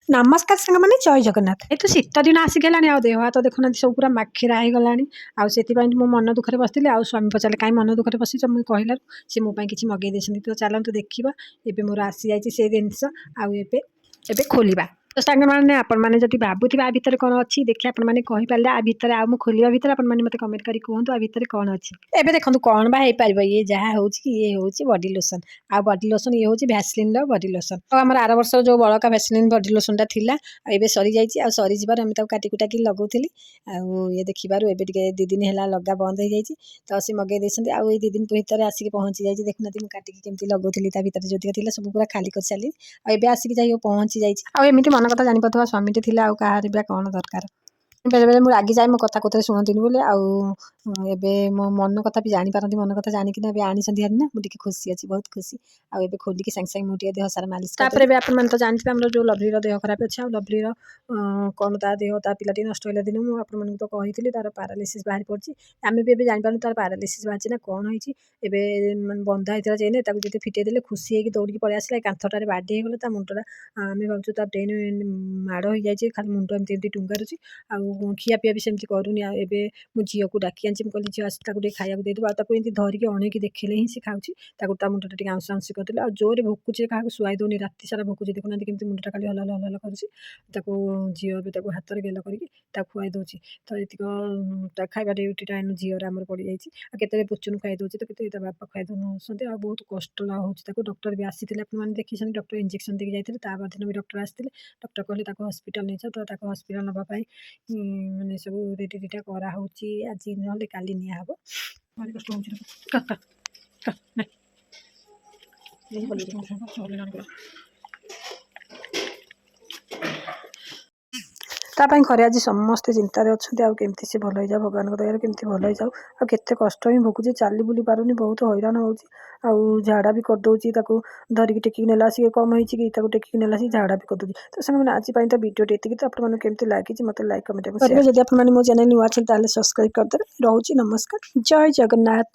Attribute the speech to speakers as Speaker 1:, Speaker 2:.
Speaker 1: नमस्कार सांग मैंने जय जगन्नाथ ये तो शीत दिन आसिगला देह हाथ देखुना सब पूरा माखीरा हो गला आउ मो मन दुखे बसती आउ स्वामी पचारे कहीं मन दुखे बस मुझे कहल सी मो किसी मगे दे तो चलतु देखा एवं मोर आसी जाइए से जिनस आउ खोलिबा तो सांग मैंने आपण मैंने जब भावुथे आ भितर कौन अच्छी देखिए आपण मैंने कहींपारे आ भितर आउ खोलिया भितर आपण मैंने मत कमेंट करी कहतु आ भितर कौन अच्छी एबे देखो कौन बा पार ये जहाँ हो ये हूँ बॉडी लोशन आ बॉडी लोशन ये हूँ भैसलिन बॉडी लोशन तो आम आर वर्ष जो बड़का भैसलिन बॉडी लोशन टा थिला एबे सरी जाइए आ सरी जबार आम काटी कुटाकी लगौली ये देखिबार एबे टिके 2 दिन है लगा बंद हो जाइए तो सी मगे देते आउ 2 दिन भितर आसिक पहुँची जाइए देखुना मुझे काटिकी केमती लगौली भितर जो सब पूरा खाली कर सारी एबे आसिक जाइए पहुँची जाइए आमती मन कथा जानी पार्थ स्वामी थे आउ कहार कौन दरकार बेले बेले मुझे रागी जाए मो कथा कथा शुणती बोले आबे मो मन कथा भी जापारती मन कथा जानिक आनी हारी ना मुझे खुशी अच्छी बहुत खुशी आबे खोलिकी सागे सागे मुझे देह सारा मालिश तापर भी आपण तो जानते आम जो लवलीर देह खराब अच्छे आ लवलीर कौन ता देह ता पिलाटी नष्ट होगा दिन मुझे आपन तो कही तार पारालिसिस बाहरी पड़ी आम भी जापार तार पारालिसिस बाहरी ना कौन होती बंधा होता चेन जो फिटे देले खुशी होगी दौड़ी पलि आसला कांथटारे बाड़ी होगला मुंडा आम भावुँ तार ब्रेन माड़ हो जाए खाली मुंड एमती टुंगारुची आउ खिया पिया भी सेमती करूनी एबे मो झील को डाकी आनी कहली झील आस ताकू खाया देदेव आमती धरिकी अणेकी देखले ही सी खाऊँ ता मुंडा टे आउंस आउंसी करदे आ जोरे भोकुचे क्या शुआई दौनी राति सारा भोकुचे देखुना केमती मुंडा खाली हल हल हल कर झील भी हाथ में गेल करके खुआई दूसरी तो ये खाଇବା ड्यूटीटा झील आमर पड़ जाइए केते पुचुन खुआई दूसरी तो केते बापा खुआई दौन आ बहुत कष्ट हो डॉक्टर भी आसी आपने देखी डॉक्टर इंजेक्शन देके जाते दिन भी डॉक्टर आसते डॉक्टर कहले हस्पिटाल नहीं तो हस्पिटाल नापाई मैंने सब रेडीटा कराऊँ आज ना काली निहब भारी कष्ट तापाई घरे आज समस्ते चिंतार अच्छा आमती सी भल जाओ भगवान दयार केमती भल जाओ आते कष्ट ही भोगुची चाली बुली पारुनी बहुत हैरान हो झाड़ा भी करदे धरिकी टेकिक नेला सी कम होती टेकिक नेला सी झाड़ा भी करदे तो से आज तो वीडियो टेक तो आपमती लगी मत लाइक कमेंट करेंगे जब आप मो चैनल नुआ अच्छे सब्सक्राइब करदे रोचे नमस्कार जय जगन्नाथ।